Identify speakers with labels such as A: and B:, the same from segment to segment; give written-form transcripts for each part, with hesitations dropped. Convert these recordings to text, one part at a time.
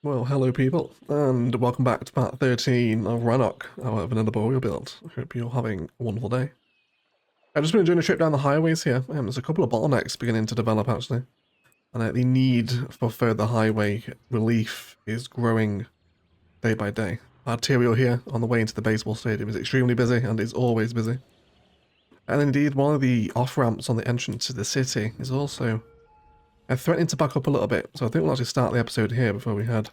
A: Well, hello people, and welcome back to part 13 of Rannoch, our vanilla Boreal build. I hope you're having a wonderful day. I've just been doing a trip down the highways here. There's a couple of bottlenecks beginning to develop actually, and the need for further highway relief is growing day by day. Arterial here on the way into the baseball stadium is extremely busy, and is always busy. And indeed, one of the off-ramps on the entrance to the city is also threatening to back up a little bit, so I think we'll actually start the episode here before we head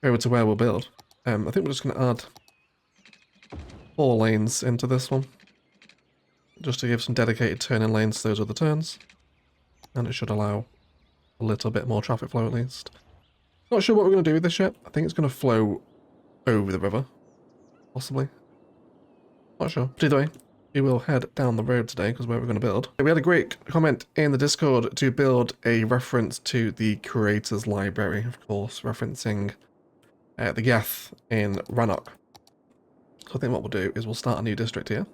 A: over to where we'll build. I think we're just going to add 4 lanes into this one, just to give some dedicated turning lanes to those other turns, and it should allow a little bit more traffic flow at least. Not sure what we're going to do with this yet. I think it's going to flow over the river, possibly. Not sure. But either way, we will head down the road today because where we're going to build. We had a great comment in the Discord to build a reference to the creators library, of course, referencing the Yeti in Rannoch. So I think what we'll do is we'll start a new district here.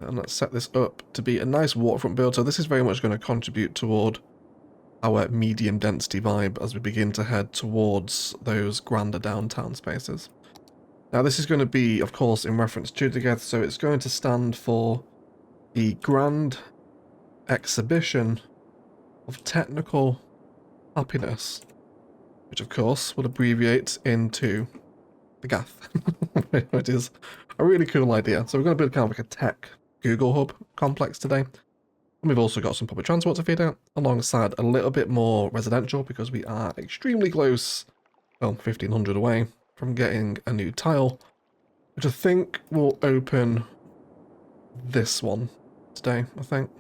A: And let's set this up to be a nice waterfront build. So this is very much going to contribute toward our medium density vibe as we begin to head towards those grander downtown spaces. Now this is going to be, of course, in reference to the Yeti, so it's going to stand for the Grand Exhibition of Technical Happiness, which of course will abbreviate into the GAF, which is a really cool idea. So we're going to build kind of like a tech Google Hub complex today. And we've also got some public transport to feed out, alongside a little bit more residential, because we are extremely close, well, 1500 away from getting a new tile, which I think will open this one today, I think.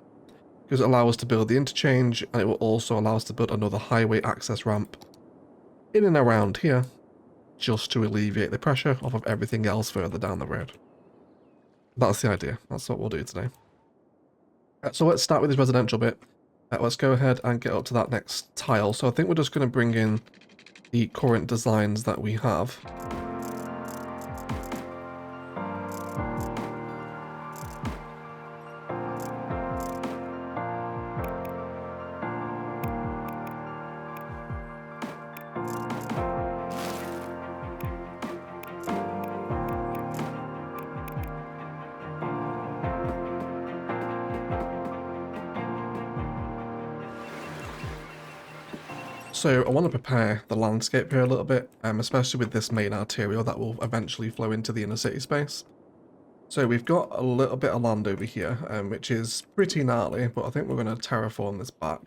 A: Because it allows us to build the interchange, and it will also allow us to build another highway access ramp in and around here, just to alleviate the pressure off of everything else further down the road. That's the idea. That's what we'll do today. So let's start with this residential bit. Let's go ahead and get up to that next tile. So I think we're just going to bring in the current designs that we have. So I want to prepare the landscape here a little bit, especially with this main arterial that will eventually flow into the inner city space. So we've got a little bit of land over here, which is pretty gnarly, but I think we're going to terraform this back,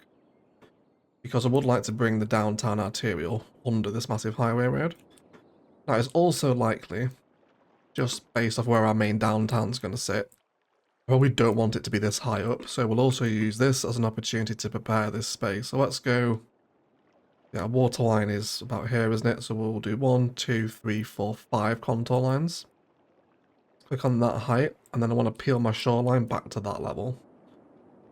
A: because I would like to bring the downtown arterial under this massive highway road. Now it's also likely, just based off where our main downtown's going to sit, well, we don't want it to be this high up, so we'll also use this as an opportunity to prepare this space. So let's go. Yeah, water line is about here, isn't it? So we'll do 1, 2, 3, 4, 5 contour lines. Click on that height, and then I want to peel my shoreline back to that level.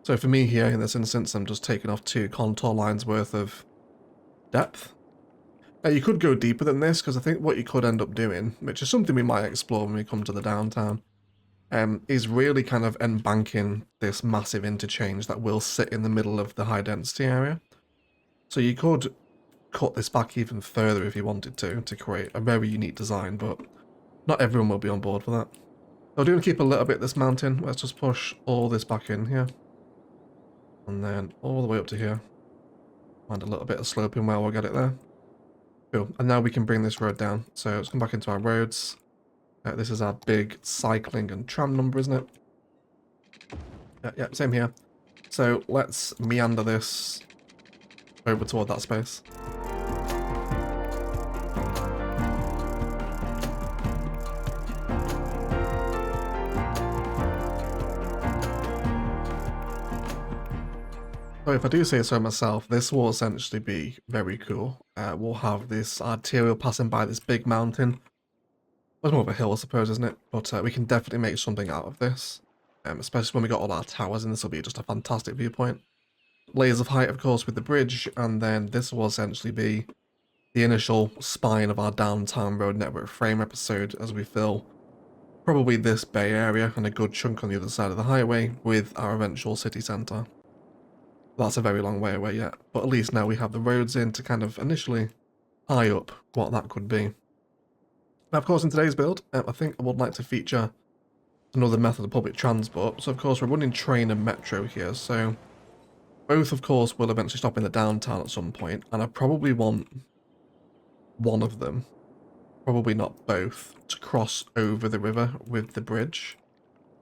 A: So for me here, in this instance, I'm just taking off 2 contour lines worth of depth. Now you could go deeper than this, because I think what you could end up doing, which is something we might explore when we come to the downtown, is really kind of embanking this massive interchange that will sit in the middle of the high density area. So you could cut this back even further if you wanted to create a very unique design, but not everyone will be on board for that. So I'm going to keep a little bit this mountain. Let's just push all this back in here, and then all the way up to here, and a little bit of sloping where we'll get it there. Cool. And now we can bring this road down. So let's come back into our roads. This is our big cycling and tram number, isn't it? Yeah, same here. So let's meander this over toward that space. So if I do say so myself, this will essentially be very cool. We'll have this arterial passing by this big mountain. It's more of a hill, I suppose, isn't it? But we can definitely make something out of this, especially when we got all our towers, and this will be just a fantastic viewpoint. Layers of height, of course, with the bridge, and then this will essentially be the initial spine of our downtown road network frame episode as we fill probably this bay area and a good chunk on the other side of the highway with our eventual city centre. That's a very long way away yet, but at least now we have the roads in to kind of initially eye up what that could be. Now, of course, in today's build, I think I would like to feature another method of public transport. So, of course, we're running train and metro here, so both, of course, will eventually stop in the downtown at some point, and I probably want one of them, probably not both, to cross over the river with the bridge.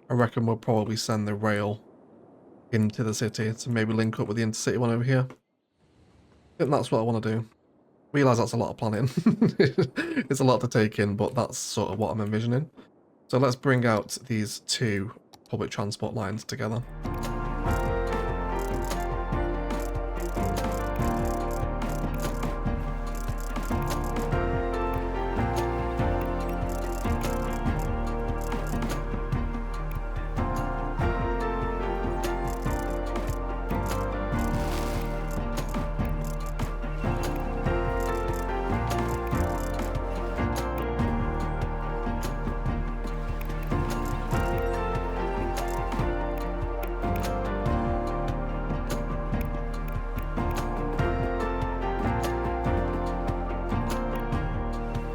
A: I reckon we'll probably send the rail into the city to maybe link up with the intercity one over here. I think that's what I want to do. Realise that's a lot of planning. It's a lot to take in, but that's sort of what I'm envisioning. So let's bring out these two public transport lines together.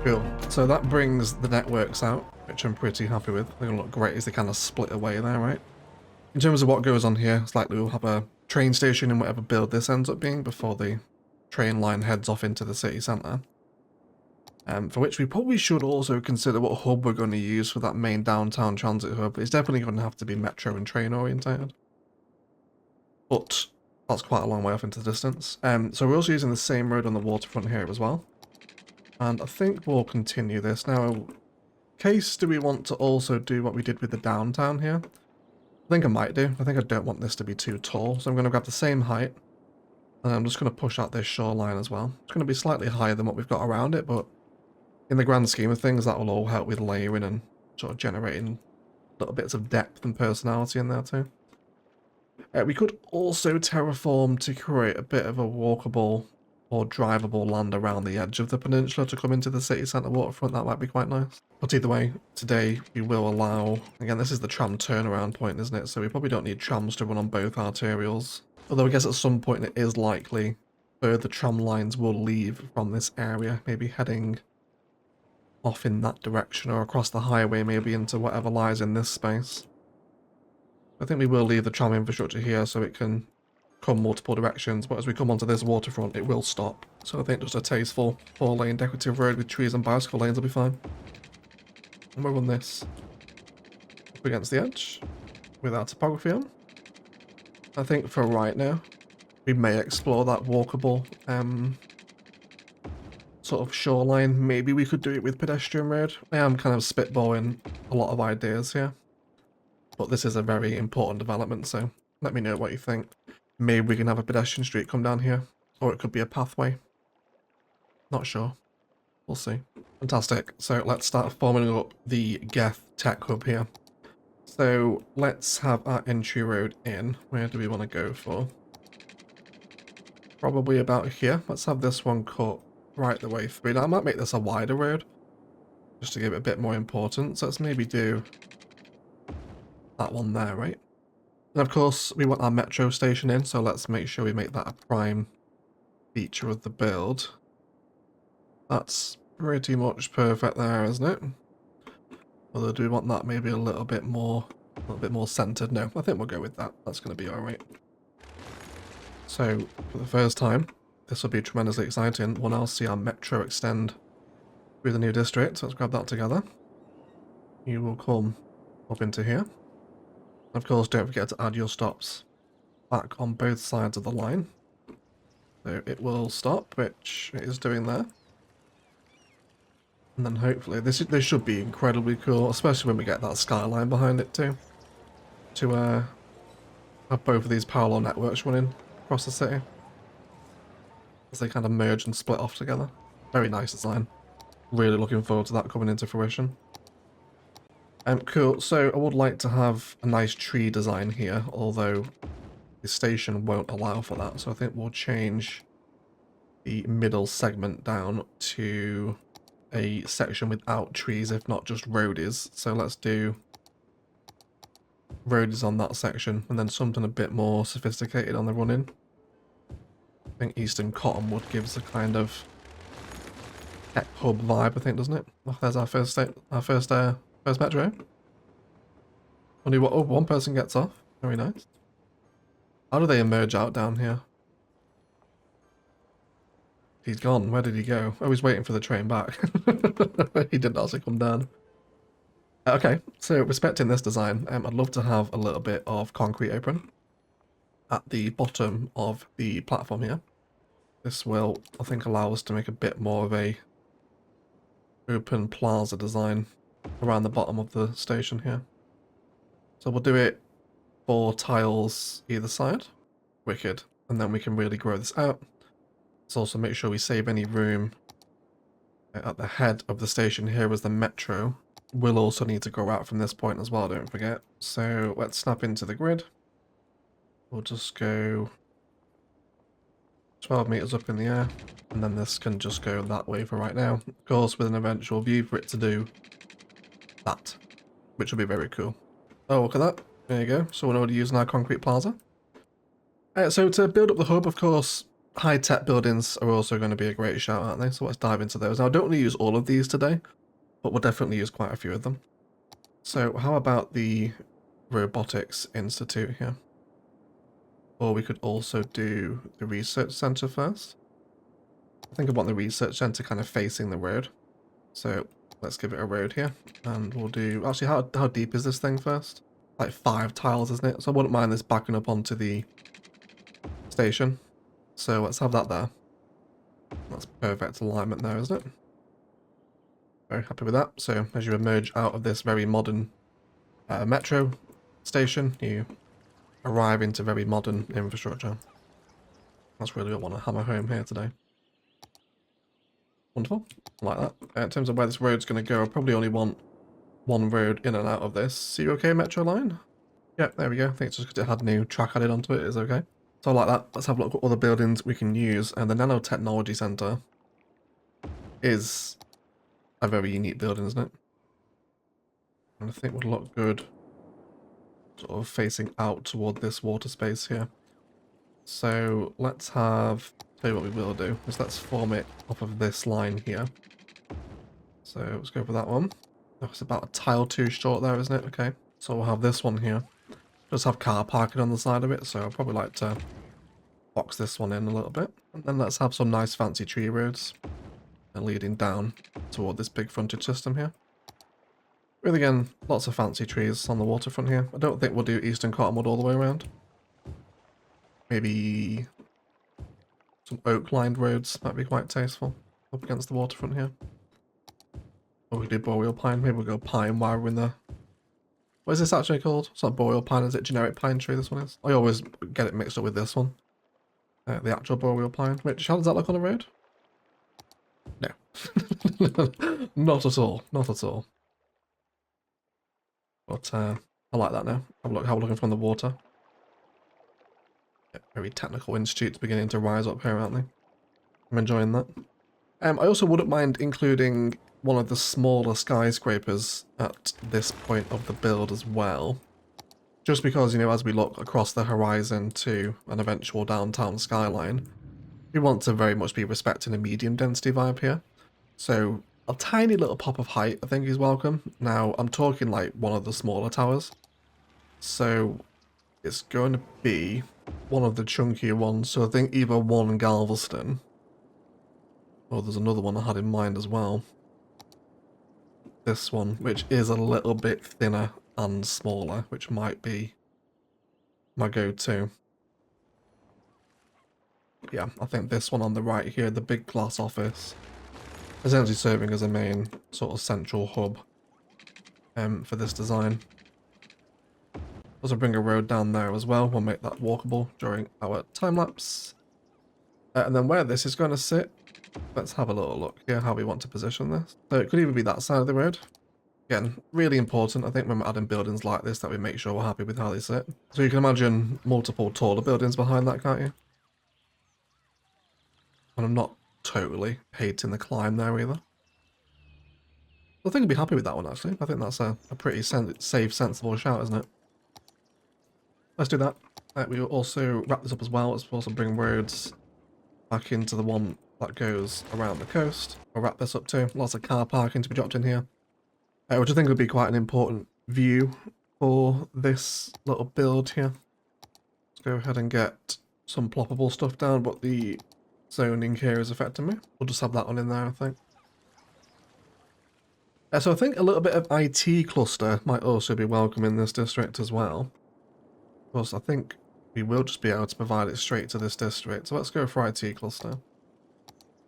A: Cool. So that brings the networks out, which I'm pretty happy with. They're gonna look great as they kind of split away there, right? In terms of what goes on here, it's likely we'll have a train station in whatever build this ends up being before the train line heads off into the city centre. For which we probably should also consider what hub we're going to use for that main downtown transit hub. It's definitely going to have to be metro and train orientated. But that's quite a long way off into the distance. So we're also using the same road on the waterfront here as well. And I think we'll continue this. Now, in case do we want to also do what we did with the downtown here? I think I might do. I think I don't want this to be too tall. So I'm going to grab the same height. And I'm just going to push out this shoreline as well. It's going to be slightly higher than what we've got around it, but in the grand scheme of things, that will all help with layering and sort of generating little bits of depth and personality in there too. We could also terraform to create a bit of a walkable or drivable land around the edge of the peninsula to come into the city centre waterfront. That might be quite nice. But either way, today we will allow... Again, this is the tram turnaround point, isn't it? So we probably don't need trams to run on both arterials. Although I guess at some point it is likely further tram lines will leave from this area, maybe heading off in that direction or across the highway, maybe into whatever lies in this space. I think we will leave the tram infrastructure here so it can come multiple directions, but as we come onto this waterfront it will stop. So I think just a tasteful 4-lane decorative road with trees and bicycle lanes will be fine. And we'll run this up against the edge with our topography on. I think for right now we may explore that walkable sort of shoreline. Maybe we could do it with pedestrian road. I am kind of spitballing a lot of ideas here, but this is a very important development, so let me know what you think. Maybe we can have a pedestrian street come down here, or it could be a pathway. Not sure. We'll see. Fantastic. So let's start forming up the Geth Tech Hub here. So let's have our entry road in. Where do we want to go for? Probably about here. Let's have this one cut right the way through. Now I might make this a wider road, just to give it a bit more importance. Let's maybe do that one there, right? And of course, we want our metro station in, so let's make sure we make that a prime feature of the build. That's pretty much perfect there, isn't it? Although, do we want that maybe a little bit more centered? No, I think we'll go with that. That's going to be alright. So, for the first time, this will be tremendously exciting. We'll now see our metro extend through the new district. So let's grab that together. You will come up into here. Of course, don't forget to add your stops back on both sides of the line. So it will stop, which it is doing there. And then hopefully, this should be incredibly cool, especially when we get that skyline behind it too. To have both of these parallel networks running across the city, as they kind of merge and split off together. Very nice design. Really looking forward to that coming into fruition. Cool, so I would like to have a nice tree design here, although the station won't allow for that, so I think we'll change the middle segment down to a section without trees, if not just roadies. So let's do roadies on that section, and then something a bit more sophisticated on the run-in. I think Eastern Cottonwood gives a kind of tech hub vibe, I think, doesn't it? Oh, there's our first first metro. Only what? Oh, one person gets off. Very nice. How do they emerge out down here? He's gone. Where did he go? Oh, he's waiting for the train back. He didn't actually come down. Okay, so respecting this design, I'd love to have a little bit of concrete apron at the bottom of the platform here. This will, I think, allow us to make a bit more of a open plaza design around the bottom of the station here. So we'll do it 4 tiles either side. Wicked. And then we can really grow this out. Let's also make sure we save any room at the head of the station here as the metro. We'll also need to grow out from this point as well, don't forget. So let's snap into the grid. We'll just go 12 meters up in the air, and then this can just go that way for right now. Of course, with an eventual view for it to do that, which will be very cool. Oh, look at that. There you go. So we're already using our concrete plaza. So to build up the hub, of course, high-tech buildings are also going to be a great shout, aren't they? So let's dive into those. Now, I don't want to use all of these today, but we'll definitely use quite a few of them. So how about the Robotics Institute here? Or we could also do the research center first. I think I want the research center kind of facing the road. So let's give it a road here. And we'll do... Actually, how deep is this thing first? Like 5 tiles, isn't it? So I wouldn't mind this backing up onto the station. So let's have that there. That's perfect alignment there, isn't it? Very happy with that. So as you emerge out of this very modern metro station, you arrive into very modern infrastructure. That's really what I want to hammer home here today. Wonderful. I like that. In terms of where this road's going to go, I probably only want one road in and out of this. Are you okay, Metro line? Yep, there we go. I think it's just because it had new track added onto it. It's okay. So I like that. Let's have a look at all the buildings we can use. And the Nanotechnology Center is a very unique building, isn't it? And I think would look good sort of facing out toward this water space here. So let's have, tell you what we will do, is let's form it off of this line here. So let's go for that one. Oh, it's about a tile too short there, isn't it? Okay, so we'll have this one here. Just have car parking on the side of it, so I'll probably like to box this one in a little bit. And then let's have some nice fancy tree roads and leading down toward this big frontage system here. With again, lots of fancy trees on the waterfront here. I don't think we'll do Eastern Cottonwood all the way around. Maybe some oak-lined roads might be quite tasteful up against the waterfront here. Or we do Boreal Pine. Maybe we'll go Pine while we're in the... What is this actually called? It's not Boreal Pine, is it generic pine tree this one is? I always get it mixed up with this one. The actual Boreal Pine. Which, how does that look on the road? No. Not at all. Not at all. But I like that now. Have a look from the water. Yeah, very technical institutes beginning to rise up here, aren't they? I'm enjoying that. I also wouldn't mind including one of the smaller skyscrapers at this point of the build as well. Just because, you know, as we look across the horizon to an eventual downtown skyline, we want to very much be respecting a medium density vibe here. So a tiny little pop of height, I think, is welcome. Now, I'm talking like one of the smaller towers. So it's going to be one of the chunkier ones. So I think either one Galveston, or there's another one I had in mind as well. This one, which is a little bit thinner and smaller, which might be my go-to. Yeah, I think this one on the right here, the big glass office, essentially serving as a main sort of central hub for this design. Also bring a road down there as well. We'll make that walkable during our time lapse. And then where this is going to sit, let's have a little look here how we want to position this. So it could either be that side of the road. Again, really important, I think, when we're adding buildings like this, that we make sure we're happy with how they sit. So you can imagine multiple taller buildings behind that, can't you? And I'm not totally hating the climb there either. I think I'd be happy with that one, actually. I think that's a pretty safe, sensible shout, isn't it? Let's do that. We will also wrap this up as well. Let's also bring roads back into the one that goes around the coast. We'll wrap this up too. Lots of car parking to be dropped in here, which I think would be quite an important view for this little build here. Let's go ahead and get some ploppable stuff down, but the zoning here is affecting me. We'll just have that one in there, I think. So I think a little bit of IT cluster might also be welcome in this district as well. Of course, I think we will just be able to provide it straight to this district. So let's go for IT cluster.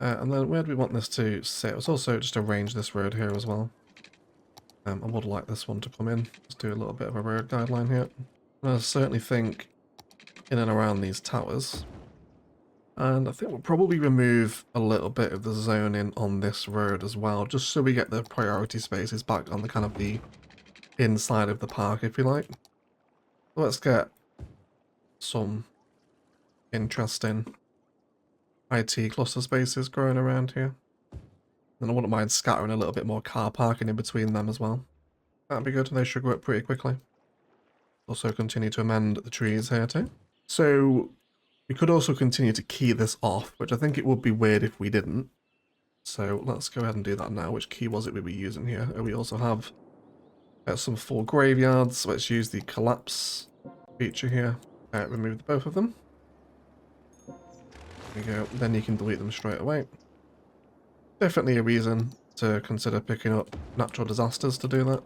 A: And then where do we want this to sit? Let's also just arrange this road here as well. I would like this one to come in. Let's do a little bit of a road guideline here. I certainly think in and around these towers. And I think we'll probably remove a little bit of the zoning on this road as well, just so we get the priority spaces back on the kind of the inside of the park, if you like. Let's get some interesting IT cluster spaces growing around here. And I wouldn't mind scattering a little bit more car parking in between them as well. That'd be good, they should grow up pretty quickly. Also continue to amend the trees here too. So we could also continue to key this off, which I think it would be weird if we didn't. So let's go ahead and do that now. Which key was it we were using here? We also have some full graveyards. So let's use the collapse feature here. Remove both of them. There we go. Then you can delete them straight away. Definitely a reason to consider picking up natural disasters to do that.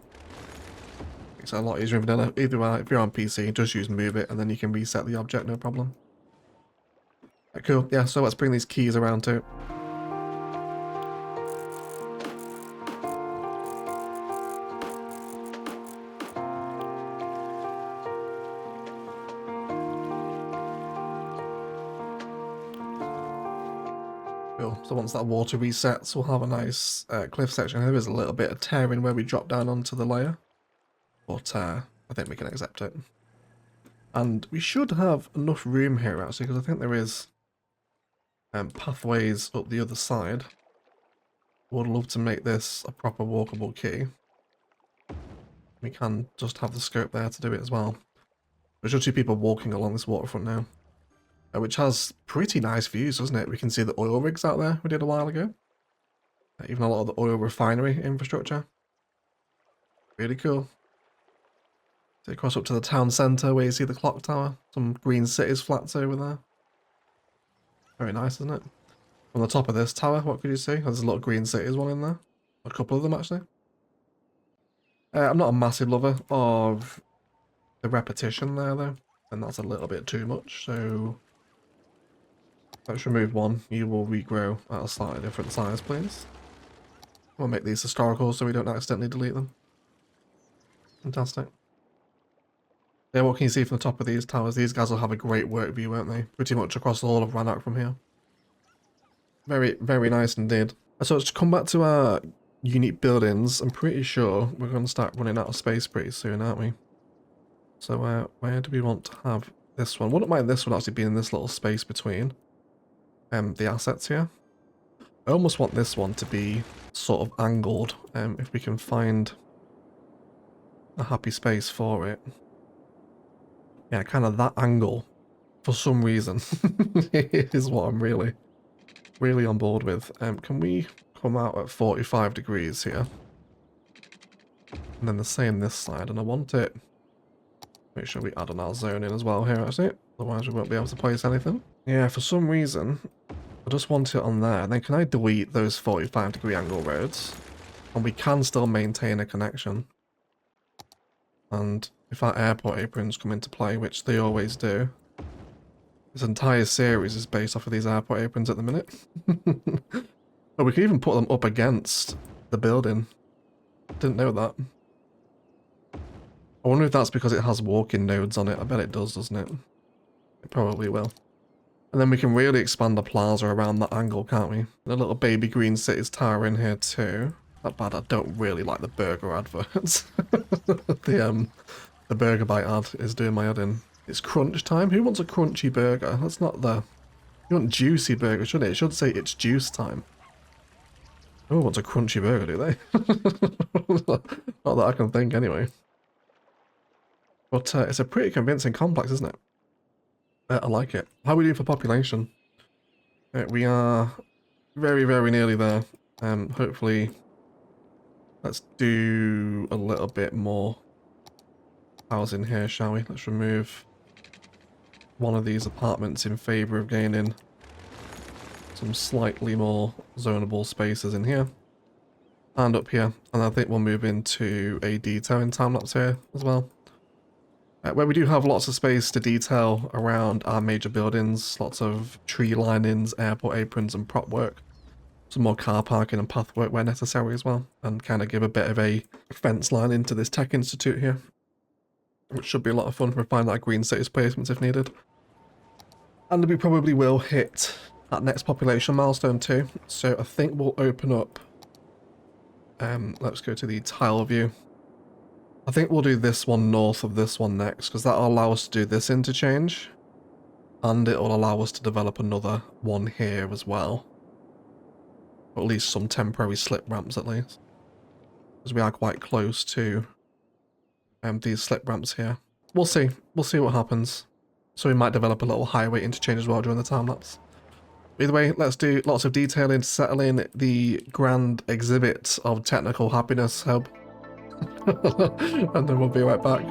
A: Makes it a lot easier if you're on PC, just use move it and then you can reset the object, no problem. Cool, yeah, so let's bring these keys around too. Cool, so once that water resets, we'll have a nice cliff section. There is a little bit of tearing where we drop down onto the layer, but I think we can accept it. And we should have enough room here actually, because I think there is pathways up the other side. Would love to make this a proper walkable quay. We can just have the scope there to do it as well. There's just two people walking along this waterfront now, which has pretty nice views, doesn't it? We can see the oil rigs out there we did a while ago. Even a lot of the oil refinery infrastructure. Really cool. Take across up to the town centre where you see the clock tower. Some green cities flats over there. Very nice, isn't it? On the top of this tower, what could you see? There's a lot of green cities one in there. A couple of them, actually. I'm not a massive lover of the repetition there, though. And that's a little bit too much, so let's remove one. You will regrow at a slightly different size, please. We'll make these historical so we don't accidentally delete them. Fantastic. Yeah, what can you see from the top of these towers? These guys will have a great work view, won't they? Pretty much across all of Rannoch from here. Very, very nice indeed. So let's come back to our unique buildings. I'm pretty sure we're going to start running out of space pretty soon, aren't we? So where do we want to have this one? Wouldn't mind this one actually being in this little space between the assets here. I almost want this one to be sort of angled, if we can find a happy space for it. Yeah, kind of that angle, for some reason, is what I'm really on board with. Can we come out at 45 degrees here? And then the same this side, and I want it... Make sure we add on our zone in as well here, actually. Otherwise we won't be able to place anything. Yeah, for some reason, I just want it on there. And then can I delete those 45 degree angle roads? And we can still maintain a connection. And if our airport aprons come into play, which they always do, this entire series is based off of these airport aprons at the minute. But we can even put them up against the building. Didn't know that. I wonder if that's because it has walking nodes on it. I bet it does, doesn't it? It probably will. And then we can really expand the plaza around that angle, can't we? And a little baby green cities tower in here too. Not bad. I don't really like the burger adverts. The burger bite ad is doing my head in. It's crunch time. Who wants a crunchy burger? That's not the... You want juicy burger, shouldn't it? It should say it's juice time. No one wants a crunchy burger, do they? Not that I can think, anyway. But it's a pretty convincing complex, isn't it? I like it. How are we doing for population? We are very, very nearly there. Hopefully, let's do a little bit more housing here, shall we? Let's remove one of these apartments in favor of gaining some slightly more zonable spaces in here and up here. And I think we'll move into a detailing time-lapse here as well. Where we do have lots of space to detail around our major buildings, lots of tree linings, airport aprons and prop work. Some more car parking and path work where necessary as well. And kind of give a bit of a fence line into this tech institute here. Which should be a lot of fun. Refine that green status placements if needed. And we probably will hit that next population milestone too. So I think we'll open up. Let's go to the tile view. I think we'll do this one north of this one next, because that'll allow us to do this interchange. And it'll allow us to develop another one here as well. Or at least some temporary slip ramps at least. Because we are quite close to these slip ramps here. We'll see. We'll see what happens. So we might develop a little highway interchange as well during the time lapse. Either way, let's do lots of detailing to settle in the grand exhibit of technical happiness hub. And then we'll be right back.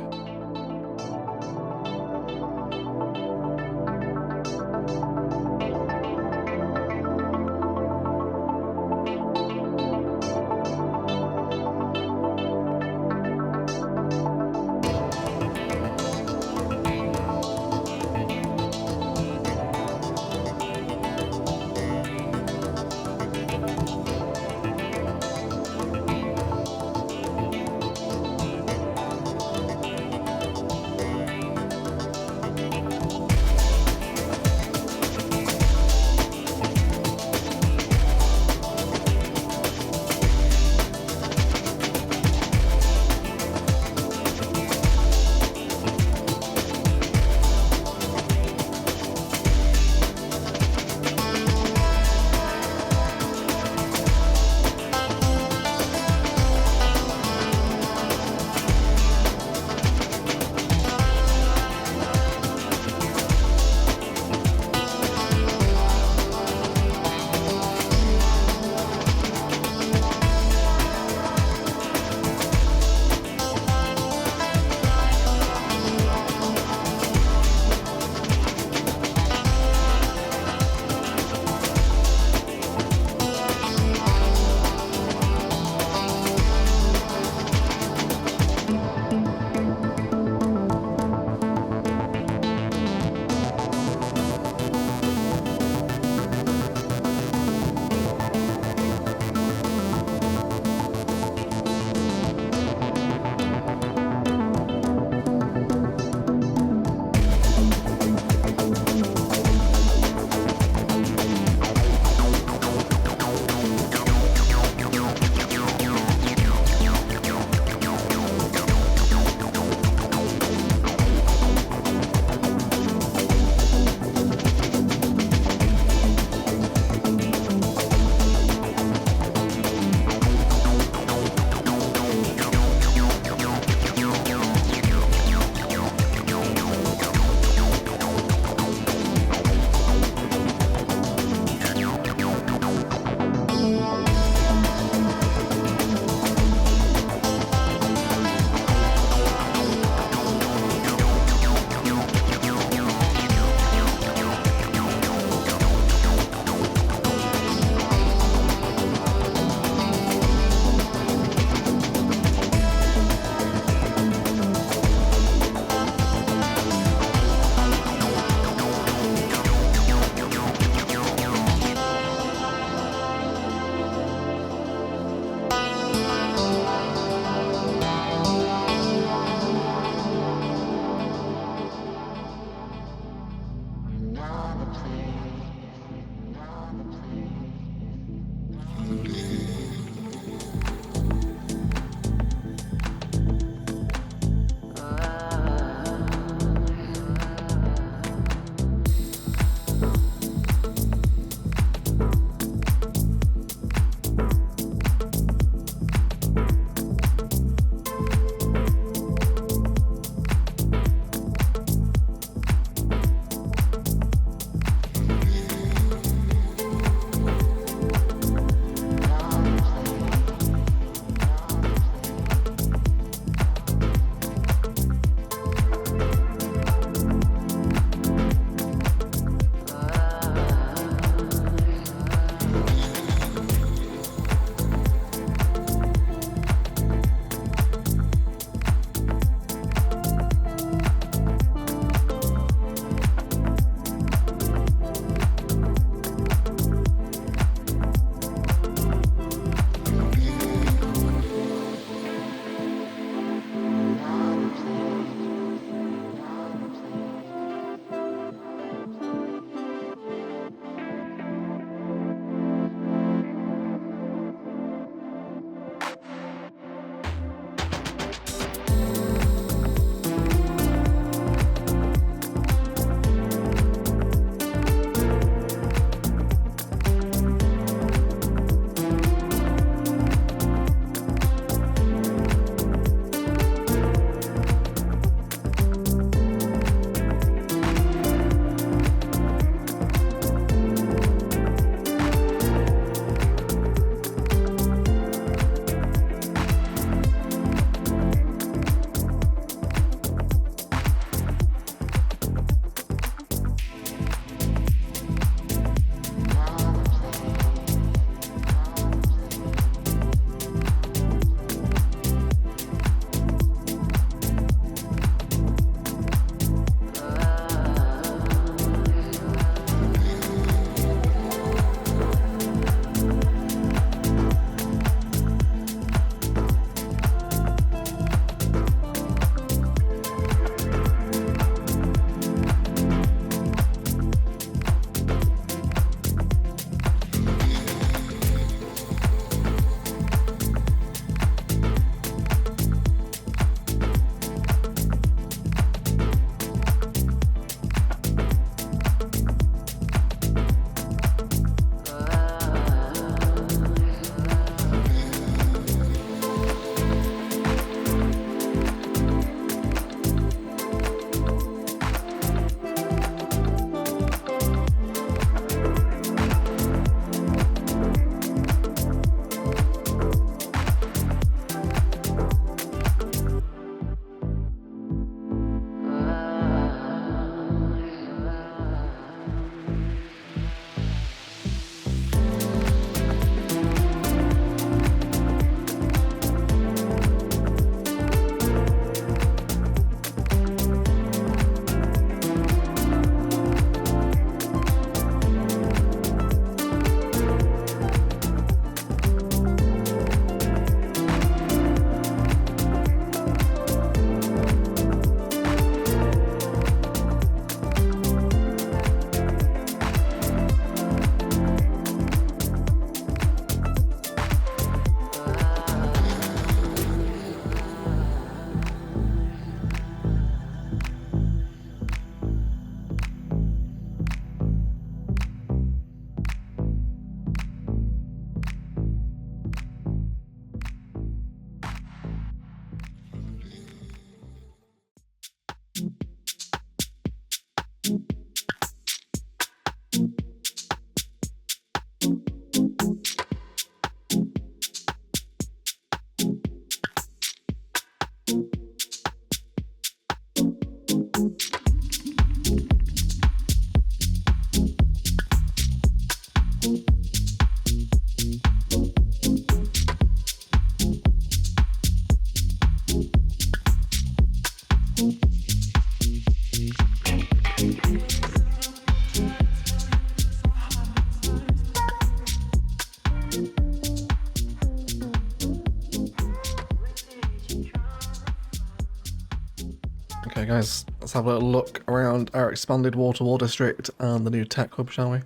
A: Okay guys, let's have a little look around our expanded water district and the new tech hub, shall we?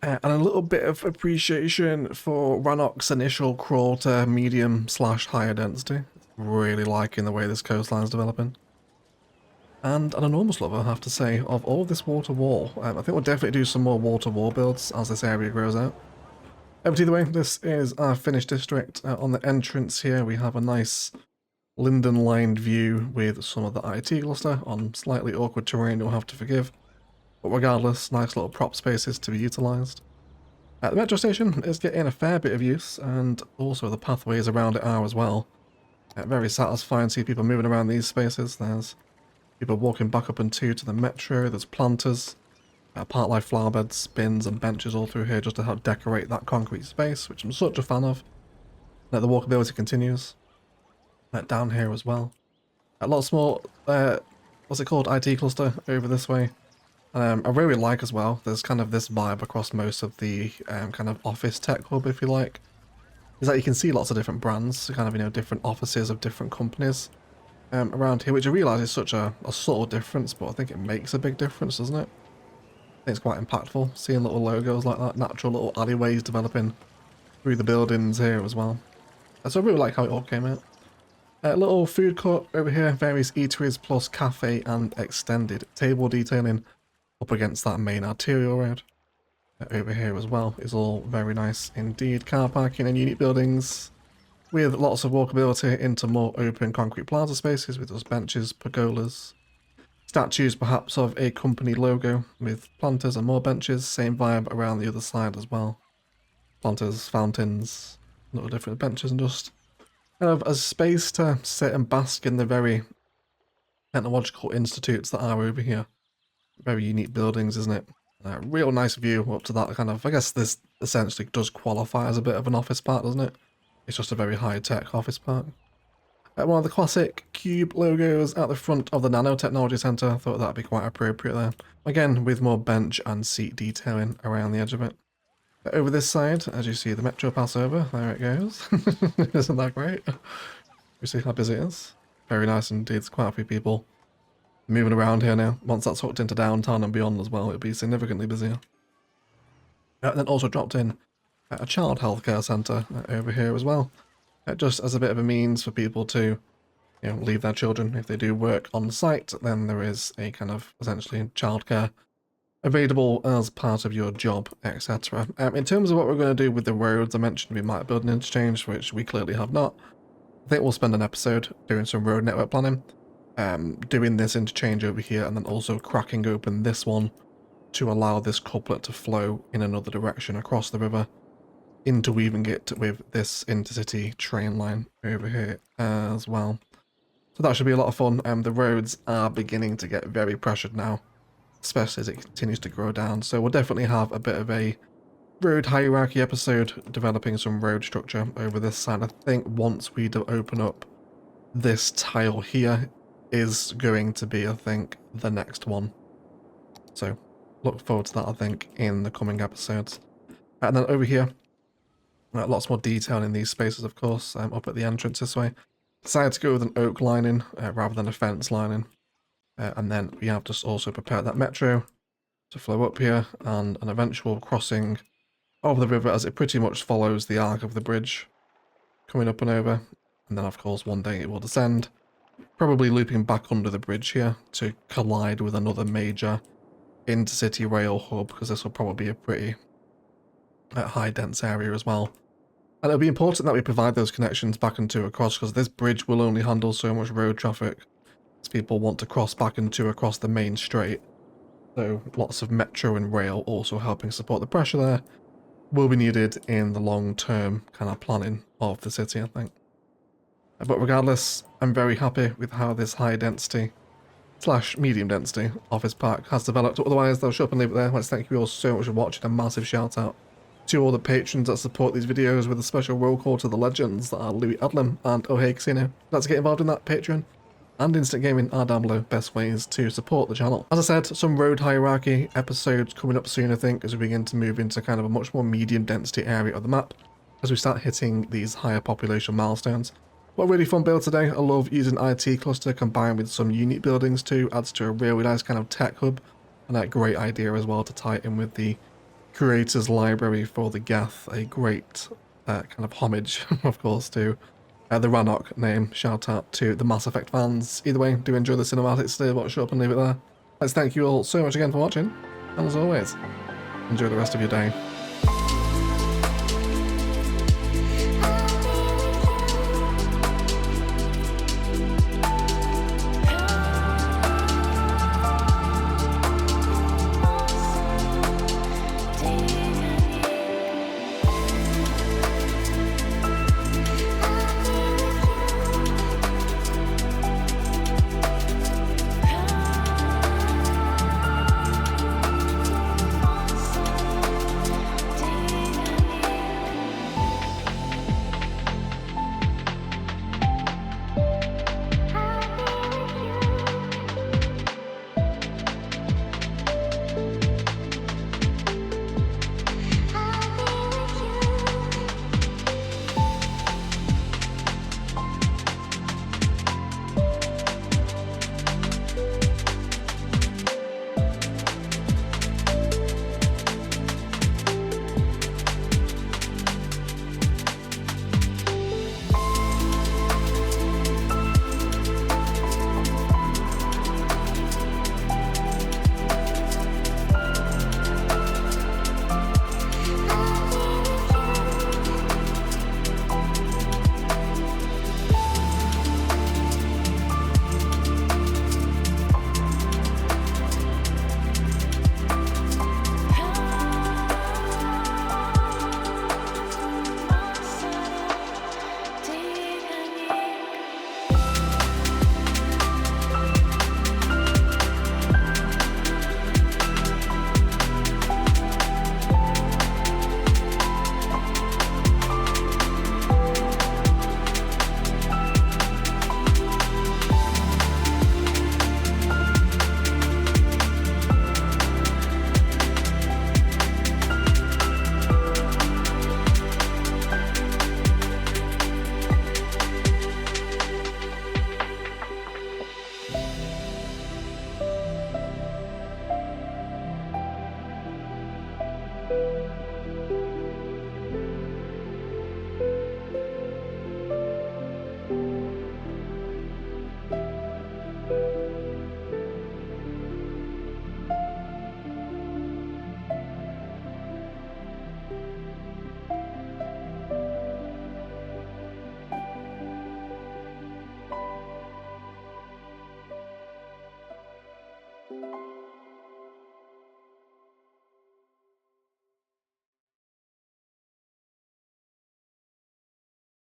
A: And a little bit of appreciation for Rannoch's initial crawl to medium/higher density. Really liking the way this coastline's developing. And an enormous love, I have to say, of all of this water wall. I think we'll definitely do some more water wall builds as this area grows out. But either way, this is our finished district. On the entrance here, we have a nice linden-lined view with some of the IT cluster on slightly awkward terrain you'll have to forgive. But regardless, nice little prop spaces to be utilised. The metro station is getting a fair bit of use, and also the pathways around it are as well. Very satisfying to see people moving around these spaces. There's people walking back up and to the metro, there's planters, part-life flower beds, bins and benches all through here just to help decorate that concrete space, which I'm such a fan of. The walkability continues. Down here as well. Lots more, what's it called, IT cluster over this way. I really like as well, there's kind of this vibe across most of the kind of office tech hub, if you like. Is that you can see lots of different brands, kind of, you know, different offices of different companies around here, which I realise is such a subtle difference, but I think it makes a big difference, doesn't it? I think it's quite impactful, seeing little logos like that, natural little alleyways developing through the buildings here as well. So I really like how it all came out. A little food court over here, various eateries plus cafe and extended table detailing up against that main arterial road. Over here as well is all very nice indeed. Car parking and unit buildings with lots of walkability into more open concrete plaza spaces with those benches, pergolas, statues perhaps of a company logo with planters and more benches. Same vibe around the other side as well. Planters, fountains, little different benches and just kind of a space to sit and bask in the very technological institutes that are over here. Very unique buildings, isn't it? Real nice view up to that kind of, I guess this essentially does qualify as a bit of an office park, doesn't it? It's just a very high-tech office park. One of the classic cube logos at the front of the Nanotechnology Centre. I thought that'd be quite appropriate there. Again, with more bench and seat detailing around the edge of it. Over this side, as you see the metro pass over, there it goes. Isn't that great? You see how busy it is? Very nice indeed, there's quite a few people moving around here now. Once that's hooked into downtown and beyond as well, it'll be significantly busier. And then also dropped in a child healthcare centre over here as well. Just as a bit of a means for people to, you know, leave their children. If they do work on site, then there is a kind of essentially childcare available as part of your job, etc. In terms of what we're going to do with the roads, I mentioned we might build an interchange, which we clearly have not. I think we'll spend an episode doing some road network planning, doing this interchange over here, and then also cracking open this one to allow this couplet to flow in another direction across the river, interweaving it with this intercity train line over here as well. So that should be a lot of fun. The roads are beginning to get very pressured now, especially as it continues to grow down. So we'll definitely have a bit of a road hierarchy episode, developing some road structure over this side. I think once we do open up this tile here is going to be, I think, the next one. So look forward to that, I think, in the coming episodes. And then over here, lots more detail in these spaces, of course, up at the entrance this way. Decided to go with an oak lining rather than a fence lining. And then we have just also prepared that metro to flow up here, and an eventual crossing of the river as it pretty much follows the arc of the bridge coming up and over. And then, of course, one day it will descend, probably looping back under the bridge here to collide with another major intercity rail hub, because this will probably be a pretty high dense area as well. And it'll be important that we provide those connections back and to across, because this bridge will only handle so much road traffic as people want to cross back and to across the main straight. So lots of metro and rail also helping support the pressure there will be needed in the long-term kind of planning of the city, I think. But regardless, I'm very happy with how this high density / medium density office park has developed. Otherwise, I'll shut up and leave it there. Let's thank you all so much for watching. A massive shout out to all the patrons that support these videos, with a special roll call to the legends that are Louis Adlam and Oh Hey Casino. Let's get involved in that. Patreon and Instant Gaming are down below, best ways to support the channel. As I said, some road hierarchy episodes coming up soon, I think, as we begin to move into kind of a much more medium density area of the map, as we start hitting these higher population milestones. What a really fun build today. I love using IT cluster combined with some unique buildings too. Adds to a really nice kind of tech hub. And that great idea as well to tie it in with the creators library for the Gath. A great kind of homage, of course, to the Rannoch name. Shout out to the Mass Effect fans. Either way, do enjoy the cinematics today. Watch up and leave it there. Let's thank you all so much again for watching. And as always, enjoy the rest of your day.